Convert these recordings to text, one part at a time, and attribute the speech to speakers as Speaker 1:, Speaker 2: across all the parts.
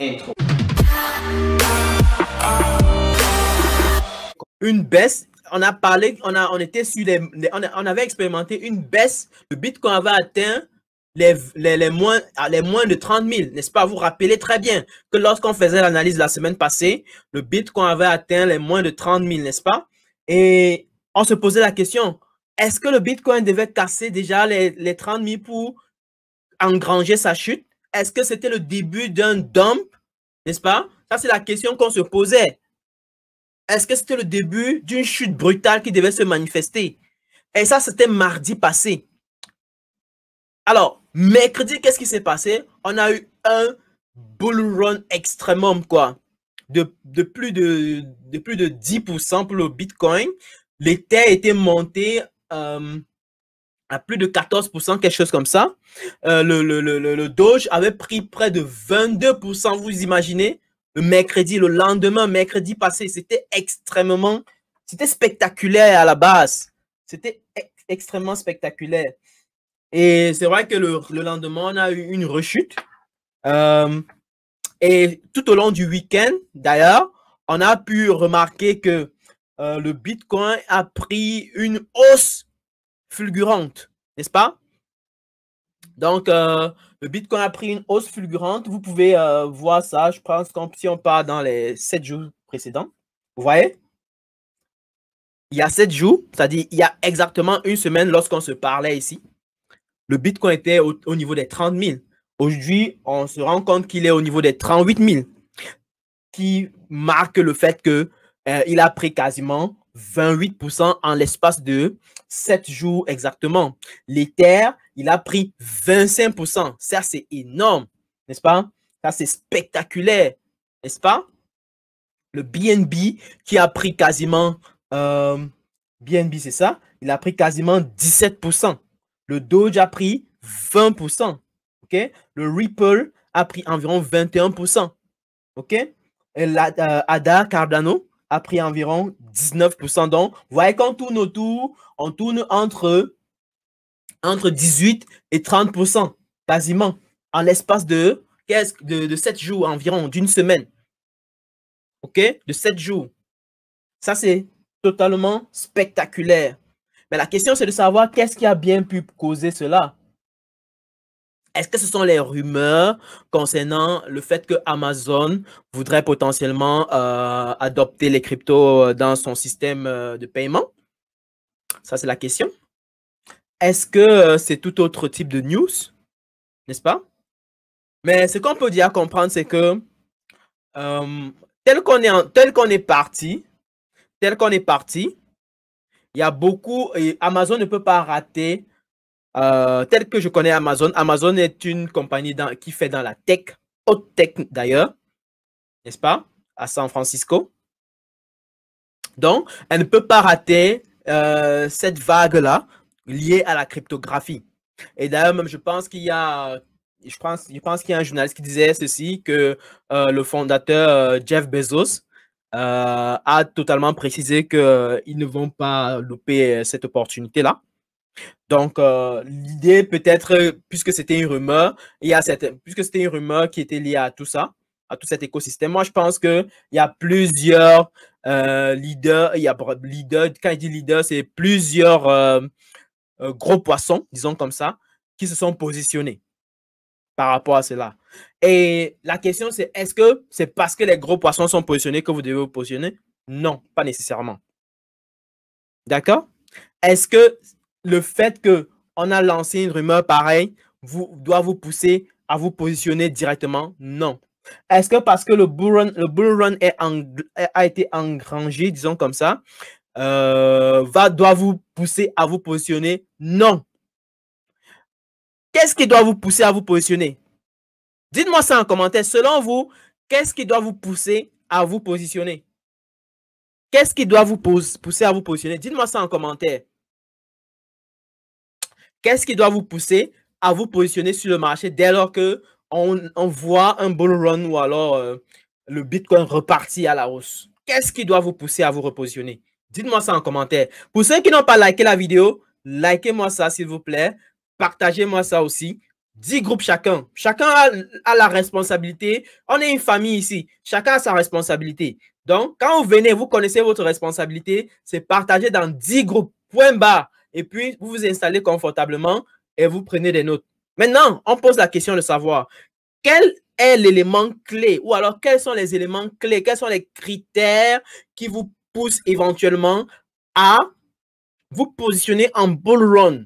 Speaker 1: Intro.
Speaker 2: Une baisse, on a parlé, on était sur on avait expérimenté une baisse. Le Bitcoin avait atteint les moins de 30 000, n'est-ce pas? Vous vous rappelez très bien que lorsqu'on faisait l'analyse la semaine passée, le Bitcoin avait atteint les moins de 30 000, n'est-ce pas? Et on se posait la question, est-ce que le Bitcoin devait casser déjà les 30 000 pour engranger sa chute? Est-ce que c'était le début d'un dump, n'est-ce pas? Ça, c'est la question qu'on se posait. Est-ce que c'était le début d'une chute brutale qui devait se manifester? Et ça, c'était mardi passé. Alors, mercredi, qu'est-ce qui s'est passé? On a eu un bull run extrêmum, quoi. De plus de 10% pour le Bitcoin. L'Ether était monté à plus de 14%, quelque chose comme ça. Le Doge avait pris près de 22%, vous imaginez? Le mercredi, le lendemain, mercredi passé, c'était extrêmement, c'était spectaculaire à la base. C'était extrêmement spectaculaire. Et c'est vrai que le lendemain, on a eu une rechute. Et tout au long du week-end, d'ailleurs, on a pu remarquer que le Bitcoin a pris une hausse fulgurante, n'est-ce pas? Donc, le Bitcoin a pris une hausse fulgurante. Vous pouvez voir ça, je pense, si on part dans les 7 jours précédents. Vous voyez? Il y a 7 jours, c'est-à-dire il y a exactement une semaine lorsqu'on se parlait ici, le Bitcoin était au niveau des 30 000. Aujourd'hui, on se rend compte qu'il est au niveau des 38 000, qui marque le fait qu'il a pris quasiment 28% en l'espace de 7 jours exactement. L'Ether, il a pris 25%. Ça, c'est énorme, n'est-ce pas? Ça, c'est spectaculaire, n'est-ce pas? Le BNB qui a pris quasiment, BNB, c'est ça? Il a pris quasiment 17%. Le Doge a pris 20%. OK? Le Ripple a pris environ 21%. OK? Et ADA Cardano a pris environ 19%. Donc, vous voyez qu'on tourne autour, on tourne entre 18 et 30%, quasiment, en l'espace de 7 jours environ, d'une semaine. OK? De 7 jours. Ça, c'est totalement spectaculaire. Mais la question, c'est de savoir qu'est-ce qui a bien pu causer cela. Est-ce que ce sont les rumeurs concernant le fait que Amazon voudrait potentiellement adopter les cryptos dans son système de paiement? Ça, c'est la question. Est-ce que c'est tout autre type de news? N'est-ce pas? Mais ce qu'on peut dire comprendre, c'est que tel qu'on est parti, il y a beaucoup, et Amazon ne peut pas rater. Tel que je connais Amazon, Amazon est une compagnie qui fait dans la tech, haute tech d'ailleurs, n'est-ce pas, à San Francisco. Donc, elle ne peut pas rater cette vague-là liée à la cryptographie. Et d'ailleurs, même je pense qu'il y a, un journaliste qui disait ceci, que le fondateur Jeff Bezos a totalement précisé qu'ils ne vont pas louper cette opportunité-là. Donc, l'idée peut-être, puisque c'était une rumeur, puisque c'était une rumeur qui était liée à tout ça, à tout cet écosystème, moi je pense qu'il y a plusieurs leaders, quand je dis leader, c'est plusieurs gros poissons, disons comme ça, qui se sont positionnés par rapport à cela. Et la question c'est, est-ce que c'est parce que les gros poissons sont positionnés que vous devez vous positionner? Non, pas nécessairement. D'accord? Est-ce que le fait qu'on a lancé une rumeur pareille doit vous pousser à vous positionner directement? Non. Est-ce que parce que le bull run a été engrangé, disons comme ça, doit vous pousser à vous positionner? Non. Qu'est-ce qui doit vous pousser à vous positionner? Dites-moi ça en commentaire. Selon vous, qu'est-ce qui doit vous pousser à vous positionner? Qu'est-ce qui doit vous pousser à vous positionner? Dites-moi ça en commentaire. Qu'est-ce qui doit vous pousser à vous positionner sur le marché dès lors qu'on voit un bull run ou alors le Bitcoin reparti à la hausse? Qu'est-ce qui doit vous pousser à vous repositionner? Dites-moi ça en commentaire. Pour ceux qui n'ont pas liké la vidéo, likez-moi ça s'il vous plaît. Partagez-moi ça aussi. 10 groupes chacun. Chacun a la responsabilité. On est une famille ici. Chacun a sa responsabilité. Donc, quand vous venez, vous connaissez votre responsabilité, c'est partagé dans 10 groupes, point barre. Et puis, vous vous installez confortablement et vous prenez des notes. Maintenant, on pose la question de savoir quel est l'élément clé ou alors quels sont les éléments clés, quels sont les critères qui vous poussent éventuellement à vous positionner en bull run.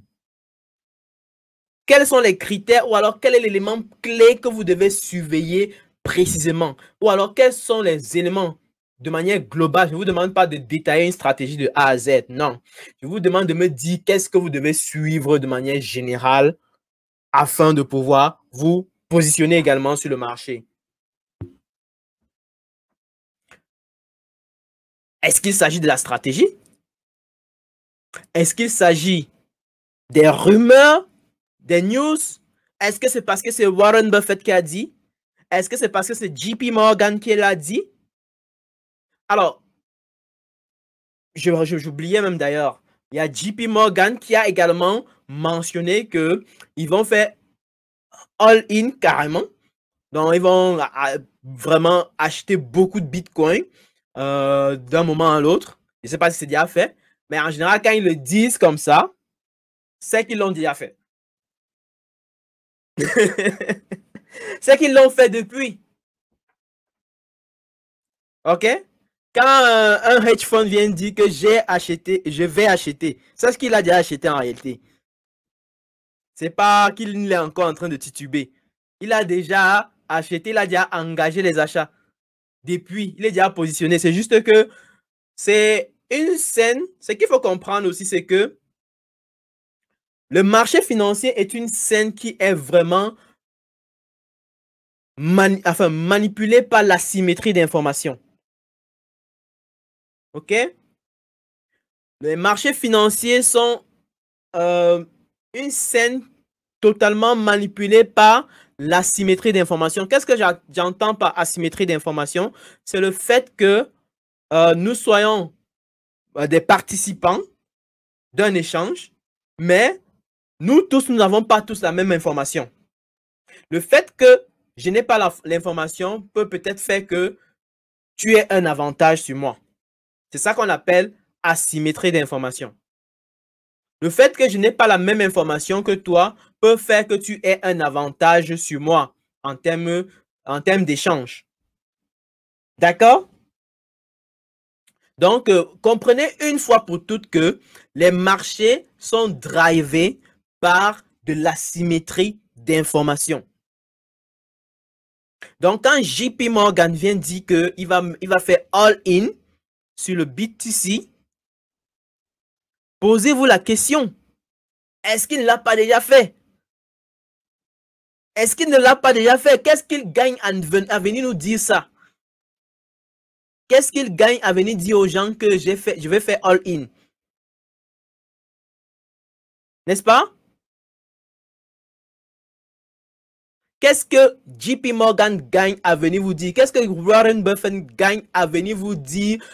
Speaker 2: Quels sont les critères ou alors quel est l'élément clé que vous devez surveiller précisément? Ou alors quels sont les éléments de manière globale? Je ne vous demande pas de détailler une stratégie de A à Z, non. Je vous demande de me dire qu'est-ce que vous devez suivre de manière générale afin de pouvoir vous positionner également sur le marché. Est-ce qu'il s'agit de la stratégie? Est-ce qu'il s'agit des rumeurs? Des news? Est-ce que c'est parce que c'est Warren Buffett qui a dit? Est-ce que c'est parce que c'est JP Morgan qui l'a dit? Alors, j'oubliais même d'ailleurs, il y a JP Morgan qui a également mentionné qu'ils vont faire all-in carrément. Donc, ils vont vraiment acheter beaucoup de Bitcoin d'un moment à l'autre. Je ne sais pas si c'est déjà fait, mais en général, quand ils le disent comme ça, c'est qu'ils l'ont déjà fait. C'est qu'ils l'ont fait depuis. OK? Quand un hedge fund vient dire que j'ai acheté, je vais acheter, c'est ce qu'il a déjà acheté en réalité. C'est pas qu'il est encore en train de tituber. Il a déjà acheté, il a déjà engagé les achats. Depuis, il est déjà positionné. C'est juste que c'est une scène. Ce qu'il faut comprendre aussi, c'est que le marché financier est une scène qui est vraiment manipulée par l'asymétrie d'informations. OK? Les marchés financiers sont une scène totalement manipulée par l'asymétrie d'information. Qu'est-ce que j'entends par asymétrie d'information? C'est le fait que nous soyons des participants d'un échange, mais nous tous, nous n'avons pas tous la même information. Le fait que je n'ai pas l'information peut peut-être faire que tu aies un avantage sur moi. C'est ça qu'on appelle asymétrie d'information. Le fait que je n'ai pas la même information que toi peut faire que tu aies un avantage sur moi en termes d'échange. D'accord? Donc, comprenez une fois pour toutes que les marchés sont drivés par de l'asymétrie d'information. Donc, quand JP Morgan vient dire qu'il va faire all-in sur le BTC, posez-vous la question, est-ce qu'il ne l'a pas déjà fait? Est-ce qu'il ne l'a pas déjà fait? Qu'est-ce qu'il gagne à venir nous dire ça? Qu'est-ce qu'il gagne à venir dire aux gens que je vais faire all-in? N'est-ce pas? Qu'est-ce que JP Morgan gagne à venir vous dire? Qu'est-ce que Warren Buffett gagne à venir vous dire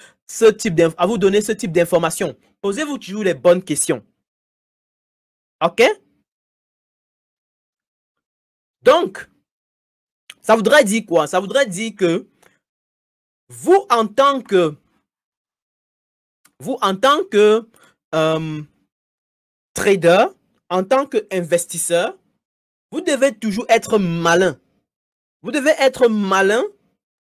Speaker 2: à vous donner ce type d'informations? Posez-vous toujours les bonnes questions. OK? Donc, ça voudrait dire quoi? Ça voudrait dire que vous, en tant que trader, en tant qu'investisseur, vous devez toujours être malin. Vous devez être malin.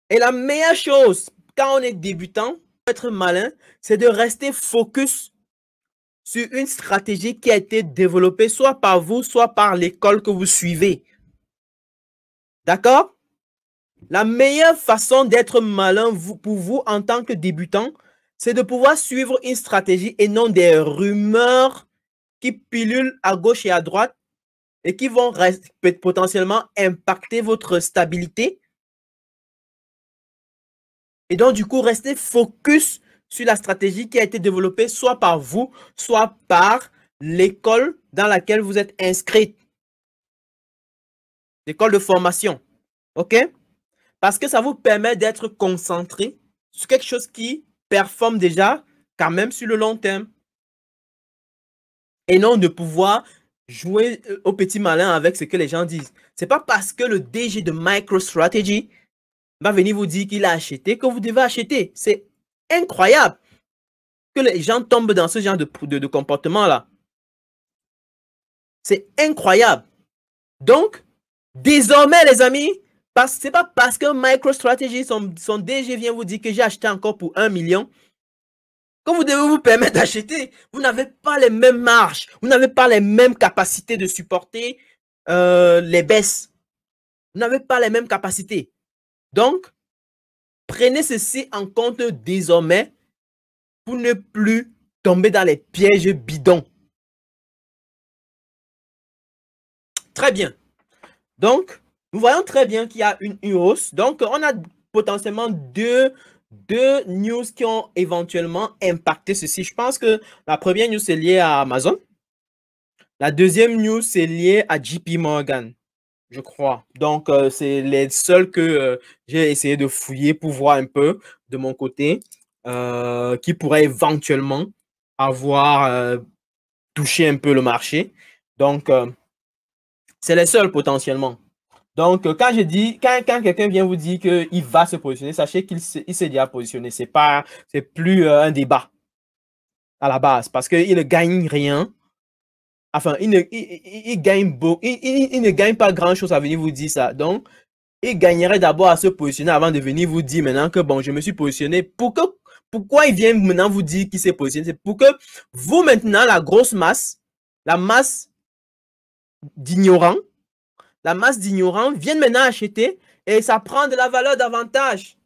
Speaker 2: Et la meilleure chose, quand on est débutant, être malin, c'est de rester focus sur une stratégie qui a été développée soit par vous, soit par l'école que vous suivez. D'accord? La meilleure façon d'être malin pour vous en tant que débutant, c'est de pouvoir suivre une stratégie et non des rumeurs qui pilulent à gauche et à droite et qui vont potentiellement impacter votre stabilité. Et donc, du coup, restez focus sur la stratégie qui a été développée soit par vous, soit par l'école dans laquelle vous êtes inscrit. L'école de formation. OK? Parce que ça vous permet d'être concentré sur quelque chose qui performe déjà quand même sur le long terme. Et non de pouvoir jouer au petit malin avec ce que les gens disent. C'est pas parce que le DG de MicroStrategy va venir vous dire qu'il a acheté que vous devez acheter. C'est incroyable que les gens tombent dans ce genre de comportement-là. C'est incroyable. Donc, désormais, les amis, c'est pas parce que MicroStrategy, son DG vient vous dire que j'ai acheté encore pour 1 million que vous devez vous permettre d'acheter. Vous n'avez pas les mêmes marges. Vous n'avez pas les mêmes capacités de supporter les baisses. Vous n'avez pas les mêmes capacités. Donc, prenez ceci en compte désormais pour ne plus tomber dans les pièges bidons. Très bien. Donc, nous voyons très bien qu'il y a une hausse. Donc, on a potentiellement deux news qui ont éventuellement impacté ceci. Je pense que la première news est liée à Amazon. La deuxième news c'est lié à JP Morgan, je crois. Donc, c'est les seuls que j'ai essayé de fouiller pour voir un peu de mon côté qui pourraient éventuellement avoir touché un peu le marché. Donc, c'est les seuls potentiellement. Donc, quand quelqu'un vient vous dire qu'il va se positionner, sachez qu'il s'est déjà positionné. C'est plus un débat à la base parce qu'il ne gagne rien. Enfin, il ne gagne pas grand-chose à venir vous dire ça. Donc, il gagnerait d'abord à se positionner avant de venir vous dire maintenant que bon, je me suis positionné. Pourquoi il vient maintenant vous dire qu'il s'est positionné? C'est pour que vous, maintenant, la masse d'ignorants, viennent maintenant acheter et ça prend de la valeur davantage.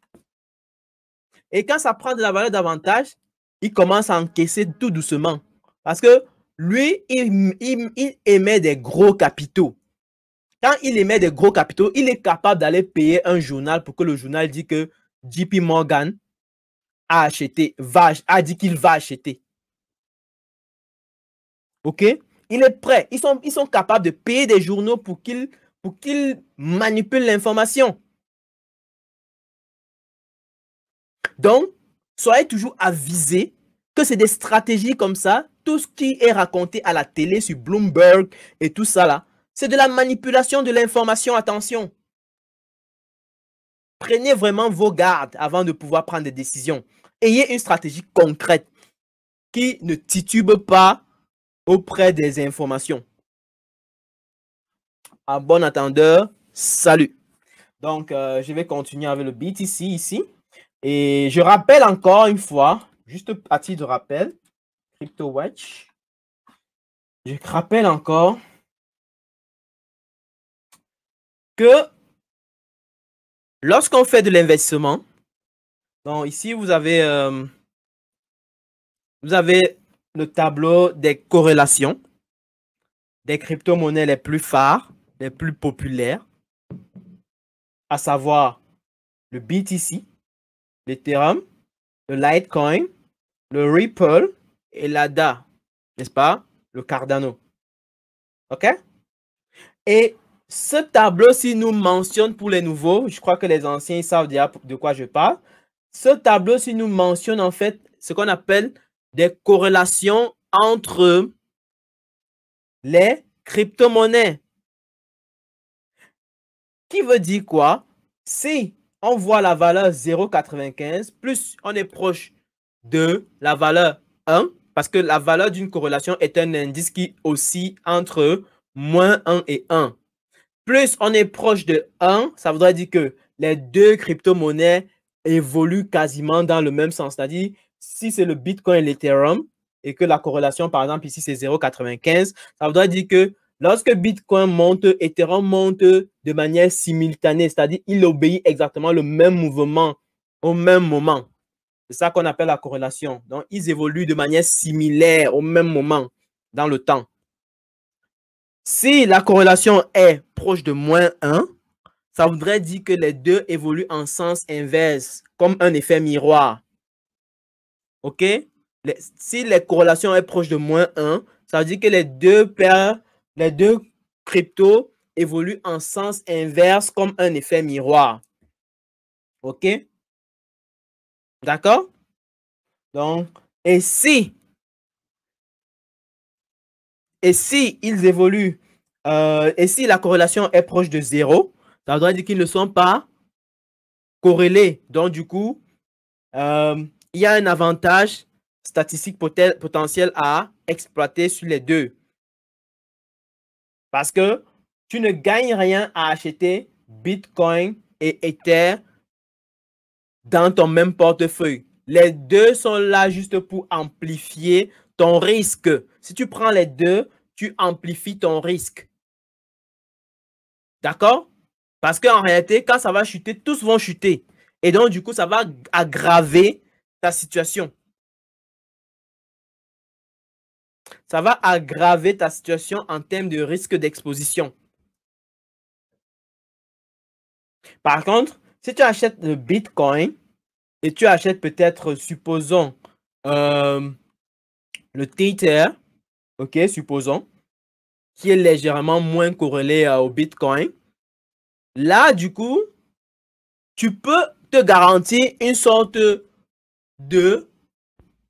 Speaker 2: Et quand ça prend de la valeur davantage, il commence à encaisser tout doucement. Parce que lui, il émet des gros capitaux. Quand il émet des gros capitaux, il est capable d'aller payer un journal pour que le journal dise que JP Morgan a dit qu'il va acheter. OK? Il est prêt. Ils sont capables de payer des journaux pour qu'ils manipulent l'information. Donc, soyez toujours avisés que c'est des stratégies comme ça. Tout ce qui est raconté à la télé sur Bloomberg et tout ça là, c'est de la manipulation de l'information. Attention. Prenez vraiment vos gardes avant de pouvoir prendre des décisions. Ayez une stratégie concrète qui ne titube pas auprès des informations. À bon entendeur, salut. Donc, je vais continuer avec le BTC ici. Et je rappelle encore une fois, juste à titre de rappel, CryptoWatch. Je rappelle encore que lorsqu'on fait de l'investissement, donc ici vous avez le tableau des corrélations des crypto-monnaies les plus phares, les plus populaires, à savoir le BTC, l'Ethereum, le Litecoin, le Ripple et l'ADA, n'est-ce pas? Le Cardano. OK? Et ce tableau-ci nous mentionne pour les nouveaux, je crois que les anciens ils savent déjà de quoi je parle. Ce tableau-ci nous mentionne en fait ce qu'on appelle des corrélations entre les crypto-monnaies. Qui veut dire quoi? Si on voit la valeur 0,95 plus on est proche de la valeur 1, parce que la valeur d'une corrélation est un indice qui oscille entre moins 1 et 1. Plus on est proche de 1, ça voudrait dire que les deux crypto-monnaies évoluent quasiment dans le même sens. C'est-à-dire, si c'est le Bitcoin et l'Ethereum, et que la corrélation, par exemple, ici, c'est 0,95, ça voudrait dire que lorsque Bitcoin monte, Ethereum monte de manière simultanée, c'est-à-dire il obéit exactement le même mouvement au même moment. C'est ça qu'on appelle la corrélation. Donc, ils évoluent de manière similaire au même moment dans le temps. Si la corrélation est proche de moins 1, ça voudrait dire que les deux évoluent en sens inverse, comme un effet miroir. OK? Si la corrélation est proche de moins 1, ça veut dire que les deux cryptos évoluent en sens inverse comme un effet miroir. OK? D'accord? Donc, et si Et si ils évoluent, et si la corrélation est proche de 0, ça voudrait dire qu'ils ne sont pas corrélés. Donc, du coup, il y a un avantage statistique potentiel à exploiter sur les deux. Parce que tu ne gagnes rien à acheter Bitcoin et Ether dans ton même portefeuille. Les deux sont là juste pour amplifier ton risque. Si tu prends les deux, tu amplifies ton risque. D'accord? Parce qu'en réalité, quand ça va chuter, tous vont chuter. Et donc, du coup, ça va aggraver ta situation. Ça va aggraver ta situation en termes de risque d'exposition. Par contre, si tu achètes le Bitcoin et tu achètes peut-être, supposons, le Tether, ok, supposons, qui est légèrement moins corrélé au Bitcoin, là, du coup, tu peux te garantir une sorte de,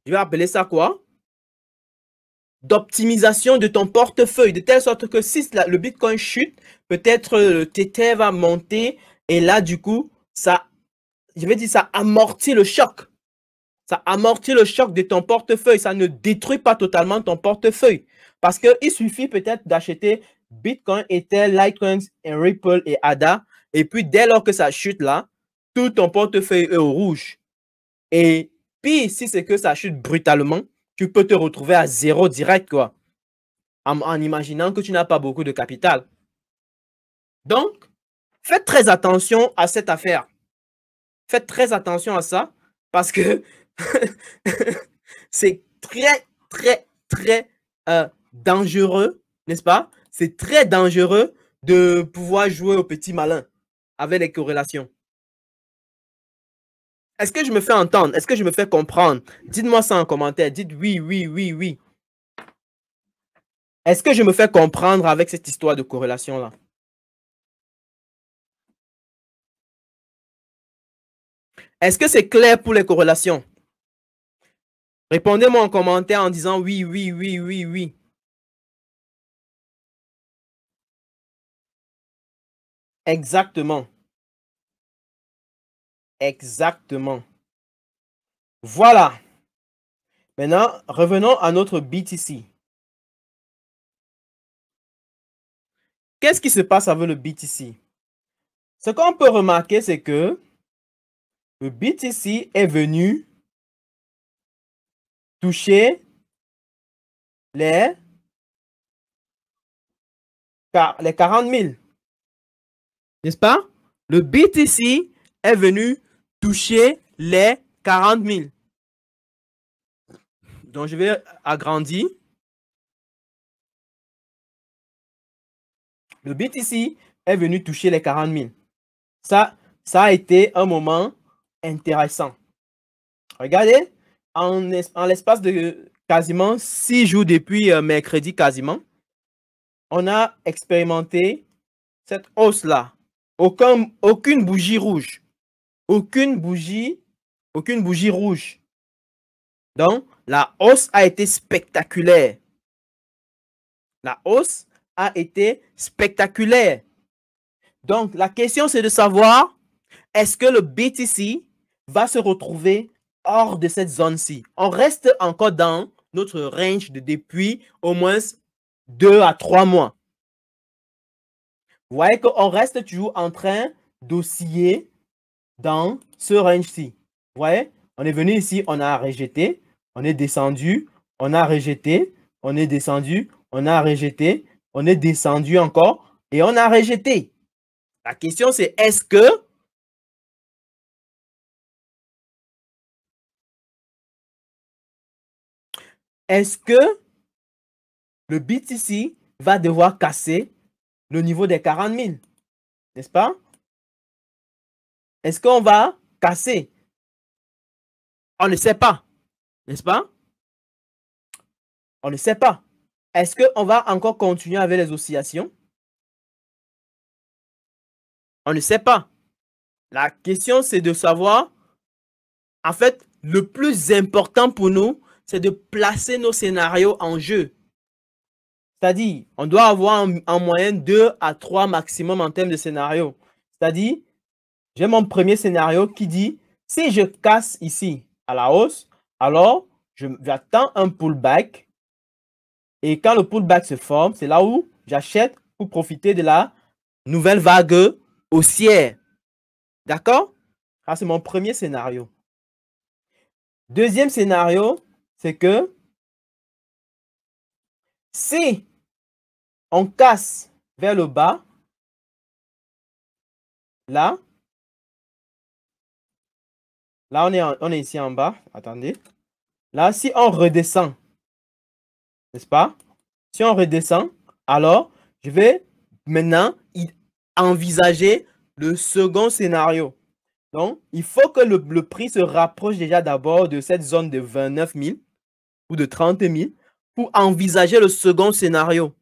Speaker 2: je vais appeler ça quoi? D'optimisation de ton portefeuille, de telle sorte que si le Bitcoin chute, peut-être le Tether va monter et là, du coup, ça, je vais dire, ça amortit le choc. Ça amortit le choc de ton portefeuille. Ça ne détruit pas totalement ton portefeuille. Parce qu'il suffit peut-être d'acheter Bitcoin, Ether, Litecoin, Ripple et ADA. Et puis, dès lors que ça chute là, tout ton portefeuille est au rouge. Et puis, si c'est que ça chute brutalement, tu peux te retrouver à zéro direct, quoi. En imaginant que tu n'as pas beaucoup de capital. Donc, faites très attention à cette affaire. Faites très attention à ça parce que c'est très dangereux, n'est-ce pas? C'est très dangereux de pouvoir jouer au petit malin avec les corrélations. Est-ce que je me fais entendre? Est-ce que je me fais comprendre? Dites-moi ça en commentaire. Dites oui, oui, oui, oui. Est-ce que je me fais comprendre avec cette histoire de corrélation-là? Est-ce que c'est clair pour les corrélations? Répondez-moi en commentaire en disant oui, oui, oui, oui, oui. Exactement. Exactement. Voilà. Maintenant, revenons à notre BTC. Qu'est-ce qui se passe avec le BTC? Ce qu'on peut remarquer, c'est que le BTC est venu toucher les 40 000. N'est-ce pas? Le BTC est venu toucher les 40 000. Donc, je vais agrandir. Le BTC est venu toucher les 40 000. Ça a été un moment intéressant. Regardez, en l'espace de quasiment 6 jours depuis mercredi quasiment, on a expérimenté cette hausse-là. Aucune bougie rouge. Aucune bougie rouge. Donc, la hausse a été spectaculaire. La hausse a été spectaculaire. Donc, la question, c'est de savoir, est-ce que le BTC va se retrouver hors de cette zone-ci? On reste encore dans notre range de depuis au moins 2 à 3 mois. Vous voyez qu'on reste toujours en train d'osciller dans ce range-ci. Vous voyez, on est venu ici, on a rejeté, on est descendu, on a rejeté, on est descendu, on a rejeté, on est descendu encore et on a rejeté. La question, c'est est-ce que le BTC va devoir casser le niveau des 40 000? N'est-ce pas? Est-ce qu'on va casser? On ne sait pas. N'est-ce pas? On ne sait pas. Est-ce qu'on va encore continuer avec les oscillations? On ne sait pas. La question, c'est de savoir, en fait, le plus important pour nous, c'est de placer nos scénarios en jeu. C'est-à-dire, on doit avoir en moyenne 2 à 3 maximum en termes de scénario. C'est-à-dire, j'ai mon premier scénario qui dit, si je casse ici à la hausse, alors j'attends un pullback. Et quand le pullback se forme, c'est là où j'achète pour profiter de la nouvelle vague haussière. D'accord? Ça, c'est mon premier scénario. Deuxième scénario, c'est que si on casse vers le bas, là on est ici en bas. Attendez. Là, si on redescend, n'est-ce pas? Si on redescend, alors je vais maintenant envisager le second scénario. Donc, il faut que le prix se rapproche déjà d'abord de cette zone de 29 000 ou de 30 000 pour envisager le second scénario.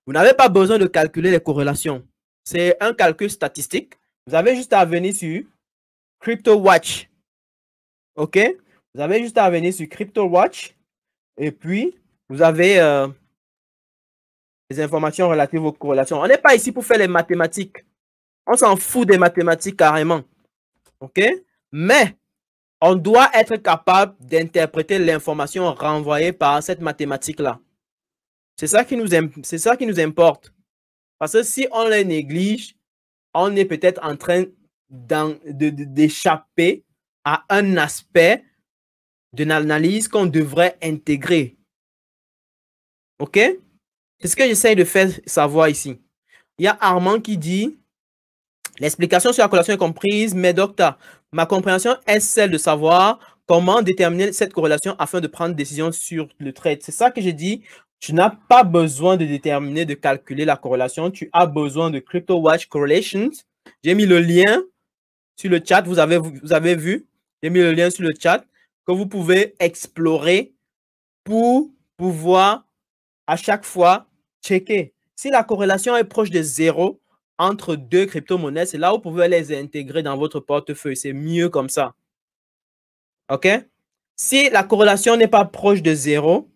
Speaker 2: Vous n'avez pas besoin de calculer les corrélations. C'est un calcul statistique. Vous avez juste à venir sur CryptoWatch. OK? Vous avez juste à venir sur CryptoWatch et puis vous avez les informations relatives aux corrélations. On n'est pas ici pour faire les mathématiques. On s'en fout des mathématiques carrément. OK? Mais on doit être capable d'interpréter l'information renvoyée par cette mathématique-là. C'est ça qui nous importe. Parce que si on les néglige, on est peut-être en train d'échapper à un aspect d'une analyse qu'on devrait intégrer. OK? C'est ce que j'essaie de faire savoir ici. Il y a Armand qui dit l'explication sur la corrélation est comprise, mais docteur, ma compréhension est celle de savoir comment déterminer cette corrélation afin de prendre une décision sur le trade. C'est ça que j'ai dit. Tu n'as pas besoin de déterminer, de calculer la corrélation. Tu as besoin de CryptoWatch Correlations. J'ai mis le lien sur le chat. Vous avez vu. J'ai mis le lien sur le chat que vous pouvez explorer pour pouvoir à chaque fois checker. Si la corrélation est proche de 0 entre deux crypto-monnaies, c'est là où vous pouvez les intégrer dans votre portefeuille. C'est mieux comme ça. OK? Si la corrélation n'est pas proche de 0,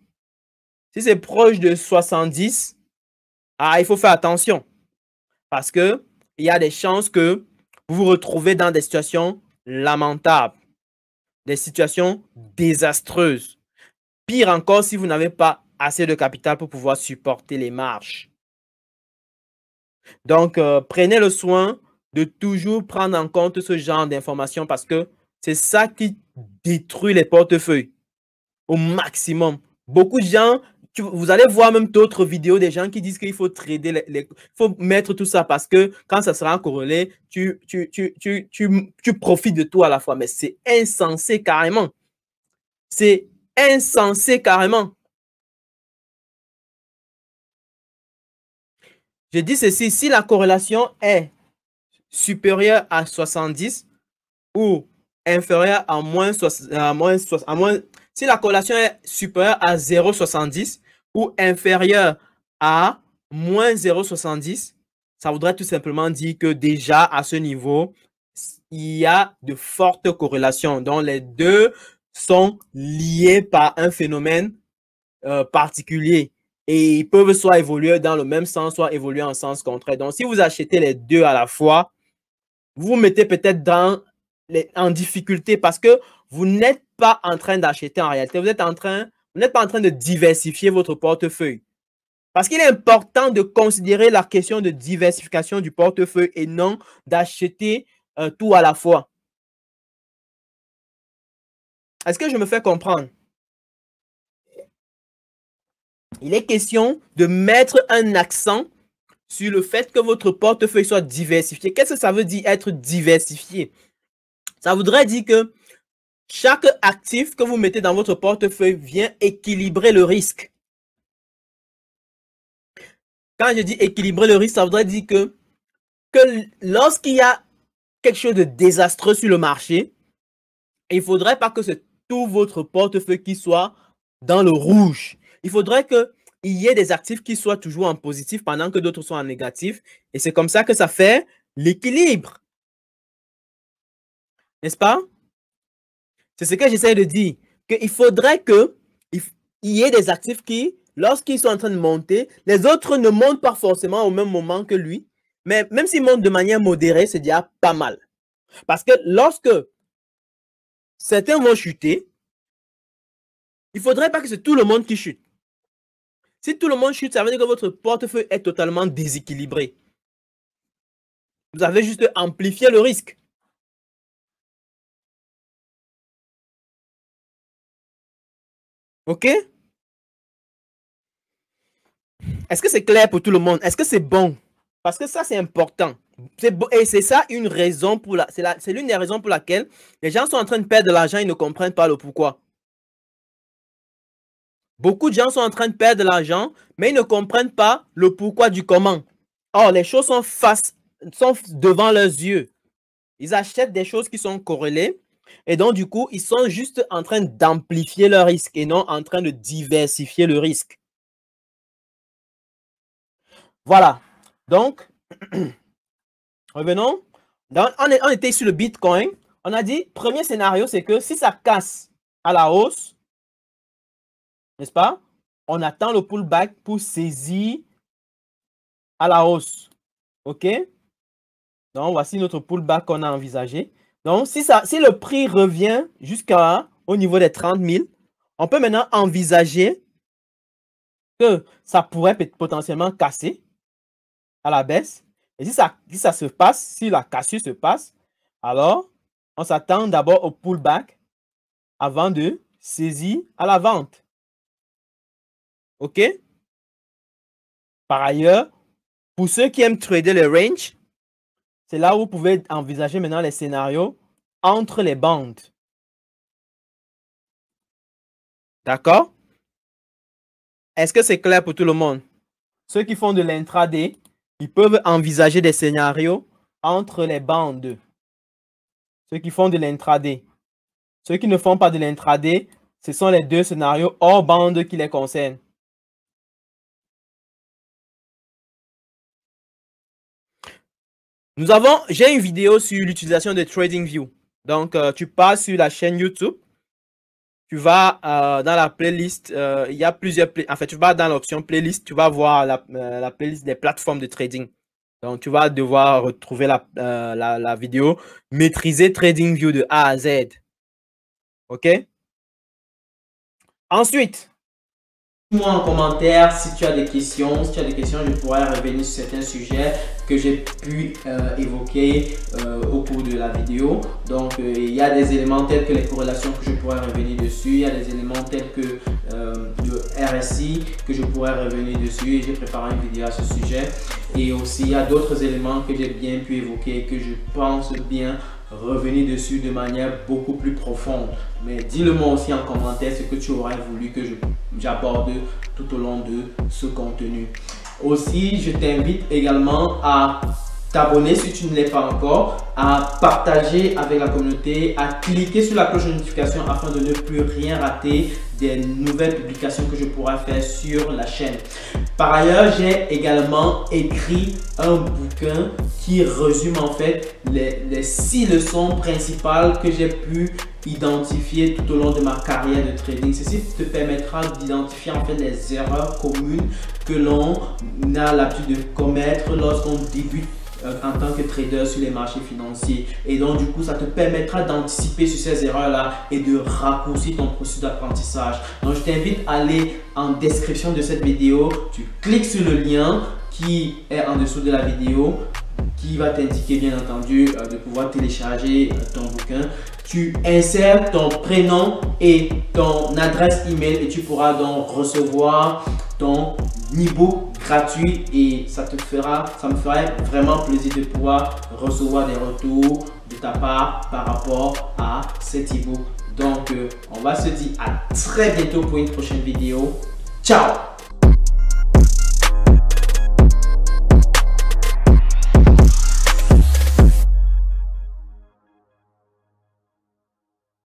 Speaker 2: si c'est proche de 70, il faut faire attention. Parce qu'il y a des chances que vous vous retrouvez dans des situations lamentables, des situations désastreuses. Pire encore si vous n'avez pas assez de capital pour pouvoir supporter les marges. Donc, prenez le soin de toujours prendre en compte ce genre d'informations parce que c'est ça qui détruit les portefeuilles au maximum. Beaucoup de gens, vous allez voir même d'autres vidéos des gens qui disent qu'il faut trader, il faut mettre tout ça parce que quand ça sera corrélé, tu profites de tout à la fois. Mais c'est insensé carrément. C'est insensé carrément. Je dis ceci, si la corrélation est supérieure à 70 ou inférieure à moins, si la corrélation est supérieure à 0,70 ou inférieure à moins 0,70, ça voudrait tout simplement dire que déjà à ce niveau, il y a de fortes corrélations. Donc les deux sont liés par un phénomène particulier. Et ils peuvent soit évoluer dans le même sens, soit évoluer en sens contraire. Donc, si vous achetez les deux à la fois, vous vous mettez peut-être en difficulté parce que vous n'êtes pas en train d'acheter en réalité. Vous n'êtes pas en train de diversifier votre portefeuille. Parce qu'il est important de considérer la question de diversification du portefeuille et non d'acheter tout à la fois. Est-ce que je me fais comprendre? Il est question de mettre un accent sur le fait que votre portefeuille soit diversifié. Qu'est-ce que ça veut dire être diversifié? Ça voudrait dire que chaque actif que vous mettez dans votre portefeuille vient équilibrer le risque. Quand je dis équilibrer le risque, ça voudrait dire que lorsqu'il y a quelque chose de désastreux sur le marché, il ne faudrait pas que c'est tout votre portefeuille qui soit dans le rouge. Il faudrait qu'il y ait des actifs qui soient toujours en positif pendant que d'autres sont en négatif. Et c'est comme ça que ça fait l'équilibre. N'est-ce pas? C'est ce que j'essaie de dire. Qu'il faudrait qu'il y ait des actifs qui, lorsqu'ils sont en train de monter, les autres ne montent pas forcément au même moment que lui. Mais même s'ils montent de manière modérée, c'est déjà pas mal. Parce que lorsque certains vont chuter, il ne faudrait pas que c'est tout le monde qui chute. Si tout le monde chute, ça veut dire que votre portefeuille est totalement déséquilibré. Vous avez juste amplifié le risque. OK? Est-ce que c'est clair pour tout le monde? Est-ce que c'est bon? Parce que ça, c'est important. Et c'est ça une raison pour c'est l'une des raisons pour laquelle les gens sont en train de perdre de l'argent, ils ne comprennent pas le pourquoi. Beaucoup de gens sont en train de perdre de l'argent, mais ils ne comprennent pas le pourquoi du comment. Or, les choses sont devant leurs yeux. Ils achètent des choses qui sont corrélées et donc, du coup, ils sont juste en train d'amplifier le risque et non en train de diversifier le risque. Voilà. Donc, revenons. On était sur le Bitcoin. On a dit, premier scénario, c'est que si ça casse à la hausse, n'est-ce pas? On attend le pullback pour saisir à la hausse. OK? Donc, voici notre pullback qu'on a envisagé. Donc, si le prix revient jusqu'au niveau des 30 000, on peut maintenant envisager que ça pourrait potentiellement casser à la baisse. Et si ça se passe, si la cassure se passe, alors on s'attend d'abord au pullback avant de saisir à la vente. OK? Par ailleurs, pour ceux qui aiment trader les ranges, c'est là où vous pouvez envisager maintenant les scénarios entre les bandes. D'accord? Est-ce que c'est clair pour tout le monde? Ceux qui font de l'intraday, ils peuvent envisager des scénarios entre les bandes. Ceux qui font de l'intraday. Ceux qui ne font pas de l'intraday, ce sont les deux scénarios hors bande qui les concernent. J'ai une vidéo sur l'utilisation de TradingView. Donc, tu pars sur la chaîne YouTube. Tu vas dans la playlist. Il y a plusieurs playlists. En fait, tu vas dans l'option playlist. Tu vas voir la playlist des plateformes de trading. Donc, tu vas devoir retrouver la vidéo. Maîtriser TradingView de A à Z. OK? Ensuite, dis-moi en commentaire si tu as des questions. Si tu as des questions, je pourrais revenir sur certains sujets que j'ai pu évoquer au cours de la vidéo. Donc, il y a des éléments tels que les corrélations que je pourrais revenir dessus. Il y a des éléments tels que le RSI que je pourrais revenir dessus. Et j'ai préparé une vidéo à ce sujet. Et aussi, il y a d'autres éléments que j'ai bien pu évoquer, que je pense bien revenir dessus de manière beaucoup plus profonde. Mais dis-le-moi aussi en commentaire ce que tu aurais voulu que j'aborde tout au long de ce contenu. Aussi, je t'invite également à t'abonner si tu ne l'es pas encore, à partager avec la communauté, à cliquer sur la cloche de notification afin de ne plus rien rater des nouvelles publications que je pourrai faire sur la chaîne. Par ailleurs, j'ai également écrit un bouquin qui résume en fait les 6 leçons principales que j'ai pu identifier tout au long de ma carrière de trading. Ceci te permettra d'identifier en fait les erreurs communes que l'on a l'habitude de commettre lorsqu'on débute en tant que trader sur les marchés financiers. Et donc du coup, ça te permettra d'anticiper sur ces erreurs-là et de raccourcir ton processus d'apprentissage. Donc je t'invite à aller en description de cette vidéo. Tu cliques sur le lien qui est en dessous de la vidéo, qui va t'indiquer bien entendu de pouvoir télécharger ton bouquin. Tu insères ton prénom et ton adresse email et tu pourras donc recevoir ton e-book gratuit et ça me ferait vraiment plaisir de pouvoir recevoir des retours de ta part par rapport à cet e-book. Donc, on va se dire à très bientôt pour une prochaine vidéo. Ciao!